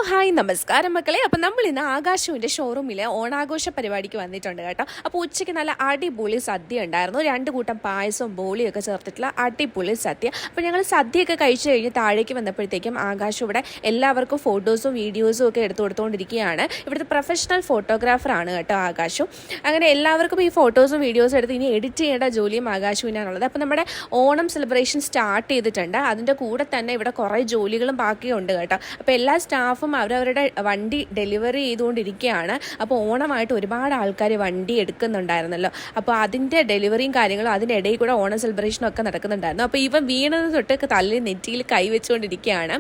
Hi നമസ്കാരം മക്കളെ. അപ്പോൾ നമ്മൾ ഇന്ന് ആകാശുവിൻ്റെ ഷോറൂമിലെ ഓണാഘോഷ പരിപാടിക്ക് വന്നിട്ടുണ്ട് കേട്ടോ. അപ്പോൾ ഉച്ചയ്ക്ക് നല്ല അടിപൊളി സദ്യ ഉണ്ടായിരുന്നു. 2 കൂട്ടം പായസവും ബോളിയൊക്കെ ചേർത്തിട്ടുള്ള അടിപൊളി സദ്യ. അപ്പോൾ ഞങ്ങൾ സദ്യയൊക്കെ കഴിച്ചു കഴിഞ്ഞ് താഴേക്ക് വന്നപ്പോഴത്തേക്കും ആകാശം ഇവിടെ എല്ലാവർക്കും ഫോട്ടോസും വീഡിയോസും ഒക്കെ എടുത്തു കൊടുത്തുകൊണ്ടിരിക്കുകയാണ്. ഇവിടുത്തെ പ്രൊഫഷണൽ ഫോട്ടോഗ്രാഫറാണ് കേട്ടോ ആകാശു. അങ്ങനെ എല്ലാവർക്കും ഈ ഫോട്ടോസും വീഡിയോസും എടുത്ത് ഇനി എഡിറ്റ് ചെയ്യേണ്ട ജോലിയും ആകാശുവിനാണുള്ളത്. അപ്പോൾ നമ്മുടെ ഓണം സെലിബ്രേഷൻ സ്റ്റാർട്ട് ചെയ്തിട്ടുണ്ട്. അതിൻ്റെ കൂടെ തന്നെ ഇവിടെ കുറേ ജോലികളും ബാക്കിയുണ്ട് കേട്ടോ. അപ്പോൾ എല്ലാ സ്റ്റാഫും അവരവരുടെ വണ്ടി ഡെലിവറി ചെയ്തുകൊണ്ടിരിക്കുകയാണ്. അപ്പോൾ ഓണമായിട്ട് ഒരുപാട് ആൾക്കാർ വണ്ടി എടുക്കുന്നുണ്ടായിരുന്നല്ലോ. അപ്പോൾ അതിൻ്റെ ഡെലിവറിയും കാര്യങ്ങളും അതിനിടയിൽ കൂടെ ഓണം സെലിബ്രേഷനും ഒക്കെ നടക്കുന്നുണ്ടായിരുന്നു. അപ്പോൾ ഇവ വീണത് തൊട്ട് തല്ലി നെറ്റിയിൽ കൈവച്ചുകൊണ്ടിരിക്കുകയാണ്.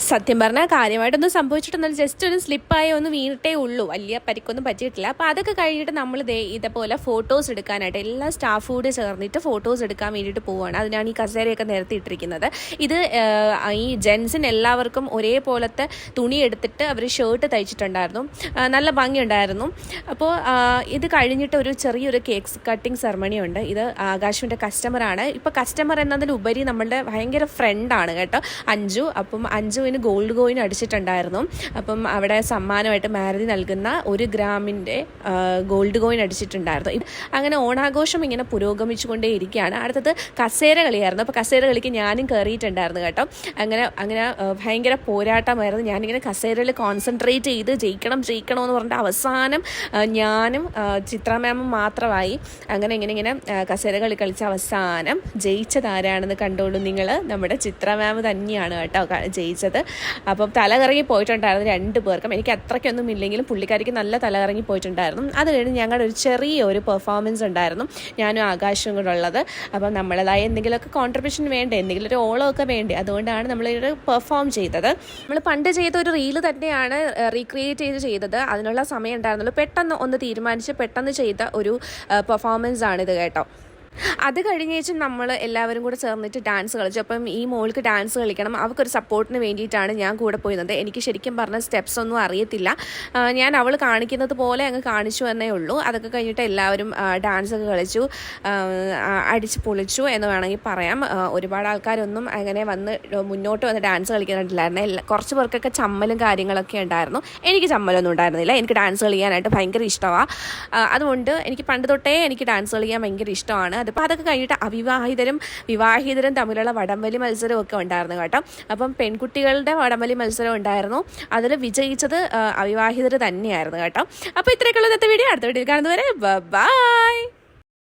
സത്യം പറഞ്ഞാൽ കാര്യമായിട്ടൊന്നും സംഭവിച്ചിട്ടൊന്നും ജസ്റ്റ് ഒരു സ്ലിപ്പായി ഒന്ന് വീണിട്ടേ ഉള്ളൂ, വലിയ പരിക്കൊന്നും പറ്റിയിട്ടില്ല. അപ്പോൾ അതൊക്കെ കഴിഞ്ഞിട്ട് നമ്മൾ ഇതേപോലെ ഫോട്ടോസ് എടുക്കാനായിട്ട് എല്ലാ സ്റ്റാഫ് കൂടി ചേർന്നിട്ട് ഫോട്ടോസ് എടുക്കാൻ വേണ്ടിയിട്ട് പോവുകയാണ്. അതിനാണ് ഈ കസേരയൊക്കെ നിരത്തി ഇട്ടിരിക്കുന്നത്. ഇത് ഈ ജെൻസിന് എല്ലാവർക്കും ഒരേപോലത്തെ തുണി എടുത്തിട്ട് അവർ ഷർട്ട് തയ്ച്ചിട്ടുണ്ടായിരുന്നു. നല്ല ഭംഗിയുണ്ടായിരുന്നു. അപ്പോൾ ഇത് കഴിഞ്ഞിട്ട് ഒരു ചെറിയൊരു കേക്ക് കട്ടിങ് സെറമണി ഉണ്ട്. ഇത് ആകാശിൻ്റെ കസ്റ്റമറാണ്. ഇപ്പോൾ കസ്റ്റമർ എന്നതിലുപരി നമ്മളുടെ ഭയങ്കര ഫ്രണ്ടാണ് കേട്ടോ അഞ്ജു. അപ്പം അഞ്ജുവിന് ഗോൾഡ് കോയിൻ അടിച്ചിട്ടുണ്ടായിരുന്നു. അപ്പം അവിടെ സമ്മാനമായിട്ട് മാരുതി നൽകുന്ന 1 ഗ്രാമിൻ്റെ ഗോൾഡ് കോയിൻ അടിച്ചിട്ടുണ്ടായിരുന്നു. അങ്ങനെ ഓണാഘോഷം ഇങ്ങനെ പുരോഗമിച്ചുകൊണ്ടേ ഇരിക്കുകയാണ്. അടുത്തത് കസേര കളിയായിരുന്നു. അപ്പോൾ കസേര കളിക്ക് ഞാനും കയറിയിട്ടുണ്ടായിരുന്നു കേട്ടോ. അങ്ങനെ ഭയങ്കര പോരാട്ടമായിരുന്നു. ഞാനിങ്ങനെ കസേരയിൽ കോൺസെൻട്രേറ്റ് ചെയ്ത് ജയിക്കണമെന്ന് പറഞ്ഞിട്ട് അവസാനം ഞാനും ചിത്ര മാമും മാത്രമായി. ഇങ്ങനെ കസേര കളി കളിച്ച അവസാനം ജയിച്ചതാരാണെന്ന് കണ്ടോളൂ നിങ്ങൾ. നമ്മുടെ ചിത്ര മാം തന്നെയാണ് കേട്ടോ ജയിച്ചത്. അപ്പം തലകറങ്ങി പോയിട്ടുണ്ടായിരുന്നു 2 പേർക്കും. എനിക്ക് അത്രയ്ക്കൊന്നും ഇല്ലെങ്കിലും പുള്ളിക്കാരിക്ക് നല്ല തലകറങ്ങി പോയിട്ടുണ്ടായിരുന്നു. അത് കഴിഞ്ഞ് ഞങ്ങളുടെ ഒരു ചെറിയൊരു പെർഫോമൻസ് ഉണ്ടായിരുന്നു, ഞാനും ആകാശവും കൂടെ ഉള്ളത്. അപ്പം നമ്മളതായ എന്തെങ്കിലുമൊക്കെ കോൺട്രിബ്യൂഷൻ വേണ്ടേ, എന്തെങ്കിലും ഒരു ഓളമൊക്കെ വേണ്ടേ, അതുകൊണ്ടാണ് നമ്മളൊരു പെർഫോം ചെയ്തത്. നമ്മൾ പണ്ട് ചെയ്ത ഒരു റീല് തന്നെയാണ് റീക്രിയേറ്റ് ചെയ്തത്. അതിനുള്ള സമയം ഉണ്ടായിരുന്നുള്ളൂ. പെട്ടെന്ന് ഒന്ന് തീരുമാനിച്ച് പെട്ടെന്ന് ചെയ്ത ഒരു പെർഫോമൻസ് ആണിത് കേട്ടോ. അത് കഴിഞ്ഞേച്ച് നമ്മൾ എല്ലാവരും കൂടെ ചേർന്നിട്ട് ഡാൻസ് കളിച്ചു. അപ്പം ഈ മോൾക്ക് ഡാൻസ് കളിക്കണം, അവർക്കൊരു സപ്പോർട്ടിന് വേണ്ടിയിട്ടാണ് ഞാൻ കൂടെ പോയിരുന്നത്. എനിക്ക് ശരിക്കും പറഞ്ഞ സ്റ്റെപ്സ് ഒന്നും അറിയത്തില്ല. ഞാൻ അവൾ കാണിക്കുന്നത് പോലെ അങ്ങ് കാണിച്ചു എന്നേ ഉള്ളൂ. അതൊക്കെ കഴിഞ്ഞിട്ട് എല്ലാവരും ഡാൻസൊക്കെ കളിച്ചു, അടിച്ച് പൊളിച്ചു എന്ന് വേണമെങ്കിൽ പറയാം. ഒരുപാട് ആൾക്കാരൊന്നും അങ്ങനെ മുന്നോട്ട് വന്ന് ഡാൻസ് കളിക്കാനായിട്ടില്ലായിരുന്നു. കുറച്ച് പേർക്കൊക്കെ ചമ്മലും കാര്യങ്ങളൊക്കെ ഉണ്ടായിരുന്നു. എനിക്ക് ചമ്മലൊന്നും ഉണ്ടായിരുന്നില്ല. എനിക്ക് ഡാൻസ് കളിക്കാനായിട്ട് ഭയങ്കര ഇഷ്ടമാണ്. അതുകൊണ്ട് എനിക്ക് പണ്ട് തൊട്ടേ എനിക്ക് ഡാൻസ് കളിക്കാൻ ഭയങ്കര ഇഷ്ടമാണ്. അപ്പോൾ അതൊക്കെ കഴിഞ്ഞിട്ട് വിവാഹിതരും തമ്മിലുള്ള വടംവലി മത്സരമൊക്കെ ഉണ്ടായിരുന്നു കേട്ടോ. അപ്പം പെൺകുട്ടികളുടെ വടംവലി മത്സരം ഉണ്ടായിരുന്നു. അതിൽ വിജയിച്ചത് അവിവാഹിതർ തന്നെയായിരുന്നു കേട്ടോ. അപ്പോൾ ഇത്രയൊക്കെയുള്ള ഇന്നത്തെ വീഡിയോ. അടുത്ത വീഡിയോയിൽ കാണുന്നവരെ ബൈ.